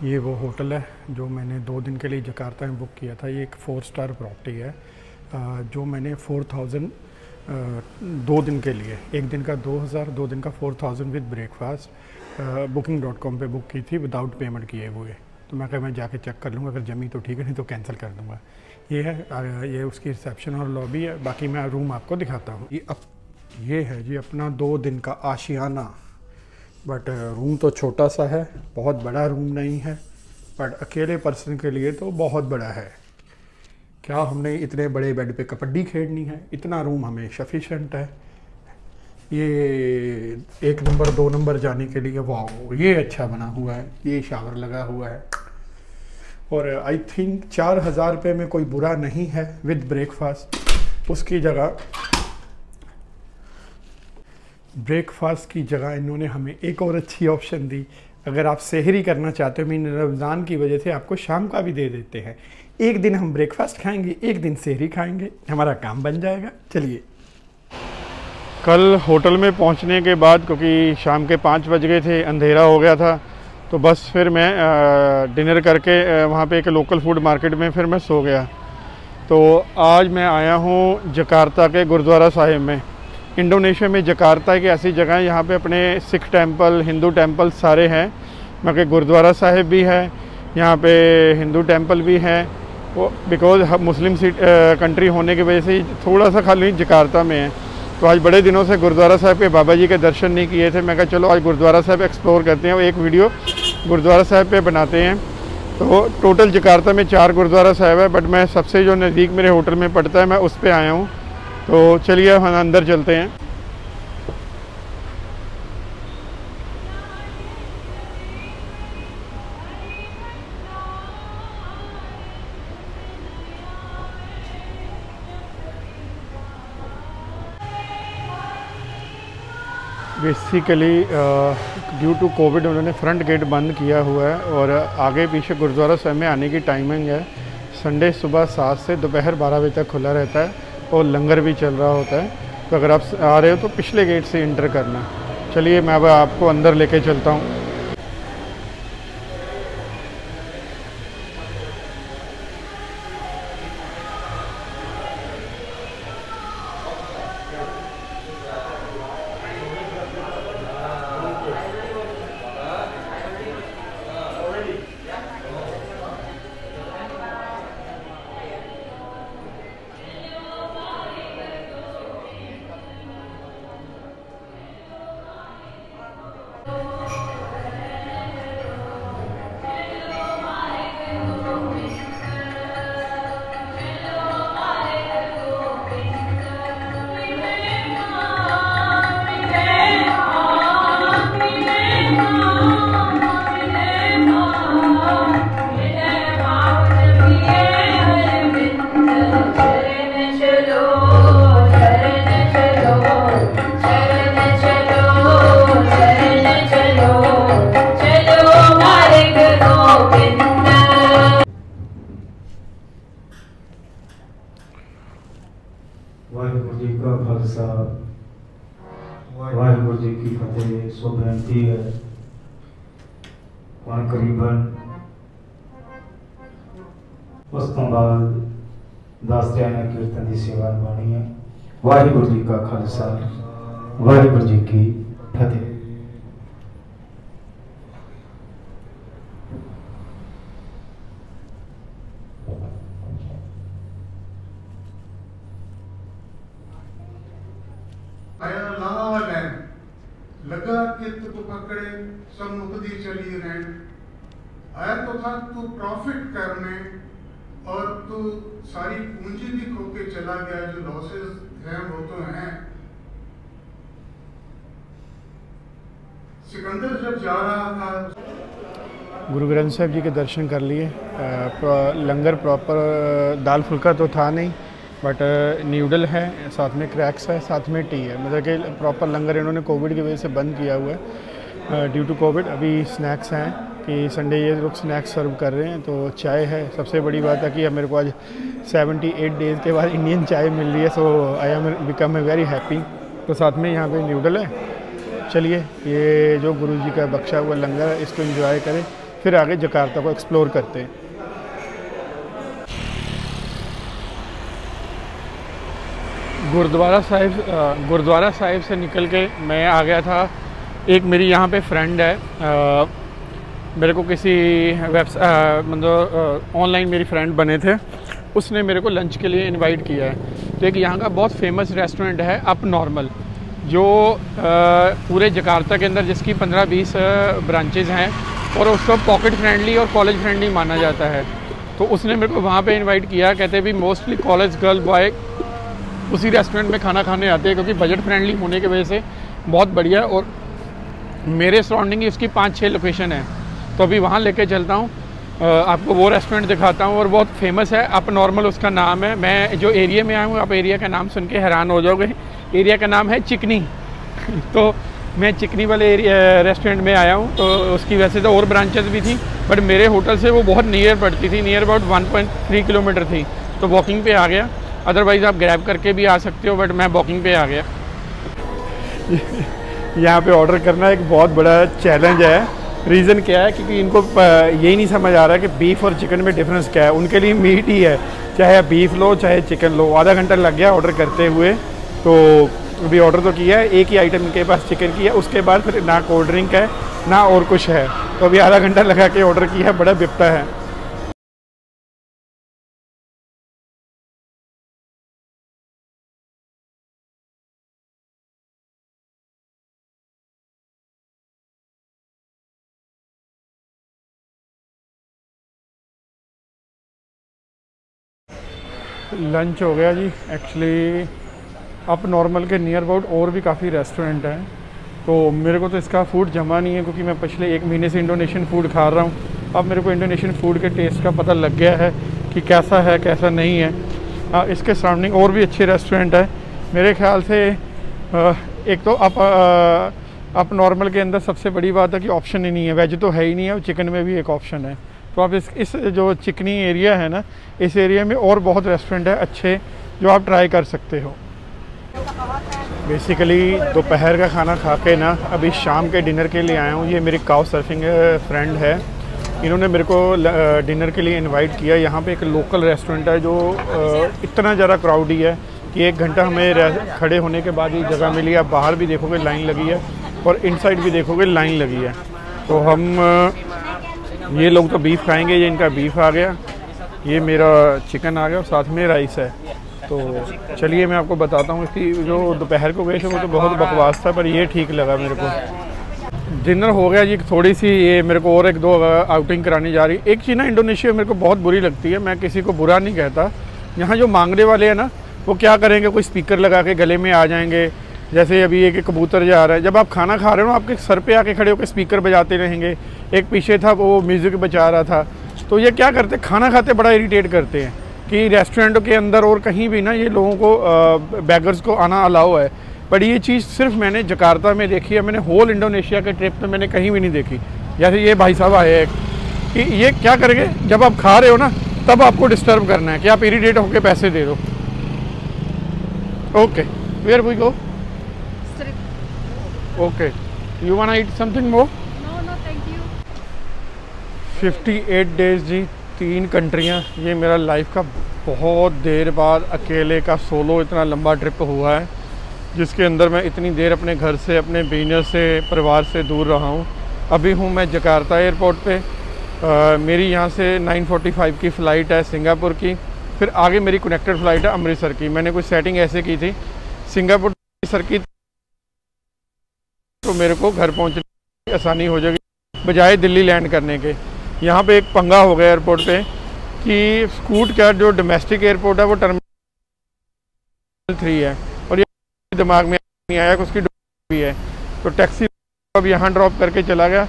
ये वो होटल है जो मैंने 2 दिन के लिए जकार्ता में बुक किया था। ये एक 4 स्टार प्रॉपर्टी है जो मैंने 4000 2 दिन के लिए, एक दिन का 2000, 2 दिन का 4000 विद ब्रेकफास्ट booking.com पे बुक की थी विदाउट पेमेंट किए हुए। तो मैं कहा मैं जाके चेक कर लूँगा, अगर जमी तो ठीक है, नहीं तो कैंसिल कर दूँगा। ये है ये उसकी रिसेप्शन और लॉबी है। बाकी मैं रूम आपको दिखाता हूँ। ये है जी अपना 2 दिन का आशियाना। बट रूम तो छोटा सा है, बहुत बड़ा रूम नहीं है, बट अकेले पर्सन के लिए तो बहुत बड़ा है। क्या हमने इतने बड़े बेड पे कबड्डी खेलनी है, इतना रूम हमें सफिशेंट है। ये 1 नंबर 2 नंबर जाने के लिए वाह, ये अच्छा बना हुआ है, ये शावर लगा हुआ है। और आई थिंक 4000 रुपये में कोई बुरा नहीं है विद ब्रेकफास्ट। उसकी जगह ब्रेकफास्ट की जगह इन्होंने हमें एक और अच्छी ऑप्शन दी। अगर आप सेहरी करना चाहते हो, मीन रमज़ान की वजह से आपको शाम का भी दे देते हैं। एक दिन हम ब्रेकफास्ट खाएंगे, एक दिन सेहरी खाएंगे, हमारा काम बन जाएगा। चलिए, कल होटल में पहुंचने के बाद, क्योंकि शाम के 5 बज गए थे, अंधेरा हो गया था, तो बस फिर मैं डिनर करके वहाँ पे एक लोकल फूड मार्केट में फिर मैं सो गया। तो आज मैं आया हूँ जकार्ता के गुरुद्वारा साहिब में। इंडोनेशिया में जकार्ता की ऐसी जगह है, यहाँ पे अपने सिख टेंपल, हिंदू टेंपल सारे हैं। बाकी गुरुद्वारा साहिब भी है, यहाँ पे हिंदू टेंपल भी है। वो बिकॉज मुस्लिम कंट्री होने की वजह से थोड़ा सा खाली जकार्ता में है। तो आज बड़े दिनों से गुरुद्वारा साहिब के बाबा जी के दर्शन नहीं किए थे। मैं कहा चलो आज गुरुद्वारा साहिब एक्सप्लोर करते हैं, एक वीडियो गुरुद्वारा साहिब पे बनाते हैं। तो टोटल जकार्ता में 4 गुरुद्वारा साहिब है, बट मैं सबसे जो नज़दीक मेरे होटल में पड़ता है, मैं उस पर आया हूँ। तो चलिए हम अंदर चलते हैं। बेसिकली ड्यू टू कोविड उन्होंने फ्रंट गेट बंद किया हुआ है और आगे पीछे गुरुद्वारा साहिब में आने की टाइमिंग है। संडे सुबह 7 से दोपहर 12 बजे तक खुला रहता है और लंगर भी चल रहा होता है। तो अगर आप आ रहे हो तो पिछले गेट से इंटर करना। चलिए मैं अब आपको अंदर लेके चलता हूँ। वाहिगुरु जी का खालसा वाहिगुरु जी की फतेह। सो बेनती है हम करीबन उस तो बाद 10 जने कीर्तन की सेवा निभानी है। वाहिगुरु जी का खालसा वाहिगुरु जी की फतेह। लगा कि तू पकड़े सब मुक्ति चली रहन। आया तो था तू प्रॉफिट करने और तू सारी पूंजी भी खो के चला गया। जो लॉसेस हैं वो तो हैं। सिकंदर जब जा रहा था, गुरु ग्रंथ साहिब जी के दर्शन कर लिए। लंगर प्रॉपर दाल फुल्का तो था नहीं, बट न्यूडल है, साथ में क्रैक्स है, साथ में टी है। मतलब कि प्रॉपर लंगर इन्होंने कोविड की वजह से बंद किया हुआ है ड्यू टू कोविड। अभी स्नैक्स हैं कि संडे ये लोग स्नैक्स सर्व कर रहे हैं। तो चाय है, सबसे बड़ी बात है कि मेरे को आज 78 डेज़ के बाद इंडियन चाय मिल रही है। So I am become very happy. तो साथ में यहाँ पे न्यूडल है। चलिए ये जो गुरु जी का बख्शा हुआ लंगर है इसको एंजॉय करें, फिर आगे जकार्ता को एक्सप्लोर करते हैं। गुरुद्वारा साहिब से निकल के मैं आ गया था। एक मेरी यहाँ पे फ्रेंड है, मेरे को किसी मतलब ऑनलाइन मेरी फ्रेंड बने थे, उसने मेरे को लंच के लिए इनवाइट किया है। तो एक यहाँ का बहुत फेमस रेस्टोरेंट है अप नॉर्मल, जो पूरे जकार्ता के अंदर जिसकी 15-20 ब्रांचेज़ हैं और उसको पॉकेट फ्रेंडली और कॉलेज फ्रेंडली माना जाता है। तो उसने मेरे को वहाँ पे इनवाइट किया। कहते भी मोस्टली कॉलेज गर्ल बॉय उसी रेस्टोरेंट में खाना खाने आते हैं, क्योंकि बजट फ्रेंडली होने की वजह से बहुत बढ़िया। और मेरे सराउंडिंग ही उसकी 5-6 लोकेशन है, तो अभी वहाँ लेके चलता हूँ, आपको वो रेस्टोरेंट दिखाता हूँ। और बहुत फेमस है, अप नॉर्मल उसका नाम है। मैं जो एरिया में आया हूँ, आप एरिया का नाम सुन के हैरान हो जाओगे। एरिया का नाम है चिकनी। तो मैं चिकनी वाले एरिया रेस्टोरेंट में आया हूँ। तो उसकी वैसे तो और ब्रांचेस भी थी, बट मेरे होटल से वो बहुत नियर पड़ती थी, नियर अबाउट 1.3 किलोमीटर थी, तो वॉकिंग पे आ गया। अदरवाइज़ आप ग्रैब करके भी आ सकते हो, बट मैं वॉकिंग पे आ गया। यहाँ पे ऑर्डर करना एक बहुत बड़ा चैलेंज है। रीज़न क्या है, क्योंकि इनको यही नहीं समझ आ रहा कि बीफ और चिकन में डिफरेंस क्या है। उनके लिए मीट ही है, चाहे आप बीफ लो चाहे चिकन लो। आधा घंटा लग गया ऑर्डर करते हुए। तो अभी ऑर्डर तो किया है, एक ही आइटम इनके पास चिकन की है, उसके बाद फिर ना कोल्ड ड्रिंक है ना और कुछ है। तो अभी आधा घंटा लगा के ऑर्डर किया है, बड़ा बिपता है। लंच हो गया जी। एक्चुअली अप नॉर्मल के नियर अबाउट और भी काफ़ी रेस्टोरेंट हैं, तो मेरे को तो इसका फूड जमा नहीं है, क्योंकि मैं पिछले 1 महीने से इंडोनेशियन फूड खा रहा हूँ। अब मेरे को इंडोनेशियन फूड के टेस्ट का पता लग गया है कि कैसा है कैसा नहीं है। इसके सराउंडिंग और भी अच्छे रेस्टोरेंट है मेरे ख्याल से। एक तो अप नॉर्मल के अंदर सबसे बड़ी बात है कि ऑप्शन ही नहीं है, वेज तो है ही नहीं है, और चिकन में भी एक ऑप्शन है। तो आप इस जो चिकनी एरिया है ना, इस एरिया में और बहुत रेस्टोरेंट है अच्छे, जो आप ट्राई कर सकते हो। बेसिकली दोपहर का खाना खा के ना अभी शाम के डिनर के लिए आया हूँ। ये मेरी काउ सर्फिंग फ्रेंड है, इन्होंने मेरे को डिनर के लिए इनवाइट किया। यहाँ पे एक लोकल रेस्टोरेंट है जो इतना ज़्यादा क्राउडी है कि 1 घंटा हमें खड़े होने के बाद ही जगह मिली। आप बाहर भी देखोगे लाइन लगी है, और इनसाइड भी देखोगे लाइन लगी है। तो हम ये लोग तो बीफ खाएंगे, ये इनका बीफ आ गया, ये मेरा चिकन आ गया, और साथ में राइस है। तो चलिए मैं आपको बताता हूँ। इसकी जो दोपहर को गए थे वो तो बहुत बकवास था, पर ये ठीक लगा मेरे को। डिनर हो गया जी। थोड़ी सी ये मेरे को और 1-2 आउटिंग करानी जा रही। एक चीज़ ना इंडोनेशिया मेरे को बहुत बुरी लगती है, मैं किसी को बुरा नहीं कहता। यहाँ जो मांगने वाले हैं ना, वो क्या करेंगे, कोई स्पीकर लगा के गले में आ जाएंगे। जैसे अभी एक कबूतर जा रहा है, जब आप खाना खा रहे हो आपके सर पे आके खड़े होकर स्पीकर बजाते रहेंगे। एक पीछे था वो म्यूज़िक बजा रहा था। तो ये क्या करते, खाना खाते बड़ा इरिटेट करते हैं कि रेस्टोरेंटों के अंदर और कहीं भी ना ये लोगों को बैगर्स को आना अलाउ है। पर ये चीज़ सिर्फ मैंने जकार्ता में देखी है, मैंने होल इंडोनेशिया के ट्रिप में मैंने कहीं भी नहीं देखी। जैसे ये भाई साहब आए हैं कि ये क्या करेंगे, जब आप खा रहे हो ना तब आपको डिस्टर्ब करना है कि आप इरिटेट होकर पैसे दे दो। Okay, where we go? Okay, you want eat something more? No no thank you. 58 days जी, 3 कंट्रियाँ। ये मेरा लाइफ का बहुत देर बाद अकेले का सोलो इतना लंबा ट्रिप हुआ है, जिसके अंदर मैं इतनी देर अपने घर से, अपने बिजनेस से, परिवार से दूर रहा हूँ। अभी हूँ मैं जकार्ता एयरपोर्ट पे। मेरी यहाँ से 9:45 की फ़्लाइट है सिंगापुर की, फिर आगे मेरी कनेक्टेड फ़्लाइट है अमृतसर की। मैंने कुछ सेटिंग ऐसे की थी सिंगापुर अमृतसर की, तो मेरे को घर पहुँचने की आसानी हो जाएगी बजाय दिल्ली लैंड करने के। यहाँ पे एक पंगा हो गया एयरपोर्ट पे कि स्कूट का जो डोमेस्टिक एयरपोर्ट है वो टर्मिनल 3 है, और ये दिमाग में नहीं आया कि उसकी भी है। तो टैक्सी अब यहाँ ड्रॉप करके चला गया।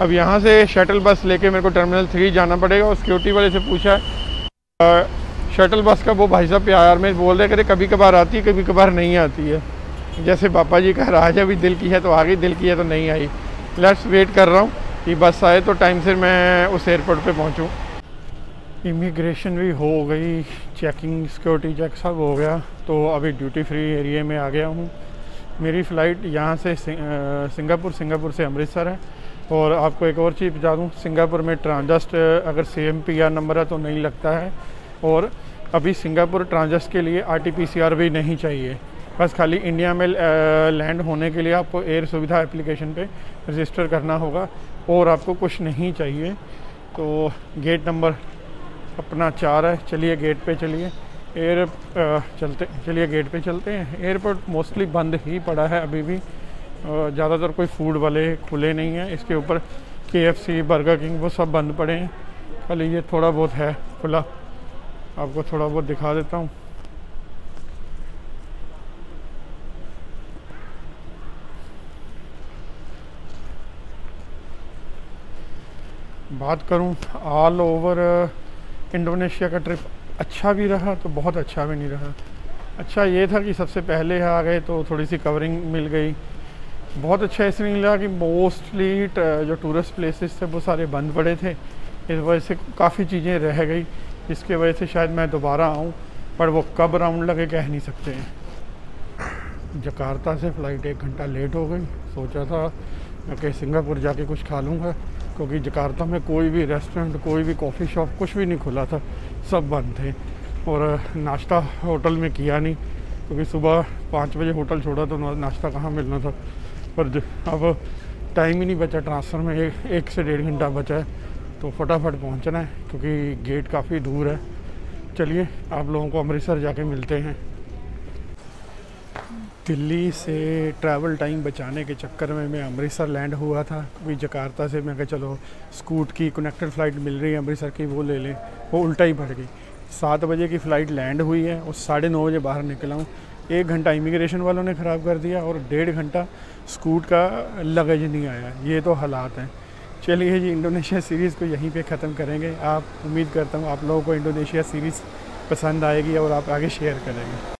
अब यहाँ से शटल बस लेके मेरे को टर्मिनल 3 जाना पड़ेगा। और सिक्योरिटी वाले से पूछा शटल बस का, वो भाई साहब प्यार में बोल रहे कहते कभी कभार आती है कभी कभार नहीं आती है। जैसे पापा जी का राज है, अभी दिल की है तो आ गई, दिल की है तो नहीं आई। लेट्स वेट कर रहा हूँ कि बस आए तो टाइम से मैं उस एयरपोर्ट पे पहुँचूँ। इमिग्रेशन भी हो गई, चेकिंग सिक्योरिटी चेक सब हो गया, तो अभी ड्यूटी फ्री एरिया में आ गया हूँ। मेरी फ़्लाइट यहाँ से सिंगापुर से अमृतसर है। और आपको एक और चीज़ बता दूँ, सिंगापुर में ट्रांजस्ट अगर CMPR नंबर है तो नहीं लगता है, और अभी सिंगापुर ट्रांजस्ट के लिए RT-PCR भी नहीं चाहिए। बस खाली इंडिया में लैंड होने के लिए आपको एयर सुविधा एप्लीकेशन पे रजिस्टर करना होगा और आपको कुछ नहीं चाहिए। तो गेट नंबर अपना 4 है। चलिए गेट पे चलिए, चलिए गेट पे चलते हैं। एयरपोर्ट मोस्टली बंद ही पड़ा है अभी भी, ज़्यादातर कोई फूड वाले खुले नहीं हैं। इसके ऊपर KFC, बर्गर किंग वो सब बंद पड़े हैं, खाली ये थोड़ा बहुत है खुला। आपको थोड़ा बहुत दिखा देता हूँ। बात करूँ ऑल ओवर इंडोनेशिया का ट्रिप अच्छा भी रहा तो बहुत अच्छा भी नहीं रहा। अच्छा ये था कि सबसे पहले आ गए तो थोड़ी सी कवरिंग मिल गई। बहुत अच्छा इसलिए नहीं लगा कि मोस्टली जो टूरिस्ट प्लेसेस थे वो सारे बंद पड़े थे, इस वजह से काफ़ी चीज़ें रह गई, जिसके वजह से शायद मैं दोबारा आऊँ, पर वो कब राउंड लगे कह नहीं सकते हैं। जकार्ता से फ़्लाइट 1 घंटा लेट हो गई। सोचा था कि सिंगापुर जाके कुछ खा लूँगा, क्योंकि जकार्ता में कोई भी रेस्टोरेंट, कोई भी कॉफ़ी शॉप कुछ भी नहीं खुला था, सब बंद थे। और नाश्ता होटल में किया नहीं, क्योंकि सुबह 5 बजे होटल छोड़ा तो नाश्ता कहाँ मिलना था। पर अब टाइम ही नहीं बचा, ट्रांसफ़र में 1 से 1.5 घंटा बचा है, तो फटाफट पहुंचना है क्योंकि गेट काफ़ी दूर है। चलिए आप लोगों को अमृतसर जाके मिलते हैं। दिल्ली से ट्रैवल टाइम बचाने के चक्कर में मैं अमृतसर लैंड हुआ था, क्योंकि जकार्ता से मैं कहा चलो स्कूट की कनेक्टेड फ़्लाइट मिल रही है अमृतसर की, वो ले लें, वो उल्टा ही पड़ गई। 7 बजे की फ़्लाइट लैंड हुई है और 9:30 बजे बाहर निकला हूँ। 1 घंटा इमिग्रेशन वालों ने ख़राब कर दिया और 1.5 घंटा स्कूट का लगेज नहीं आया। ये तो हालात हैं। चलिए जी, इंडोनेशिया सीरीज़ को यहीं पे ख़त्म करेंगे। आप उम्मीद करता हूँ आप लोगों को इंडोनेशिया सीरीज़ पसंद आएगी और आप आगे शेयर करेंगे।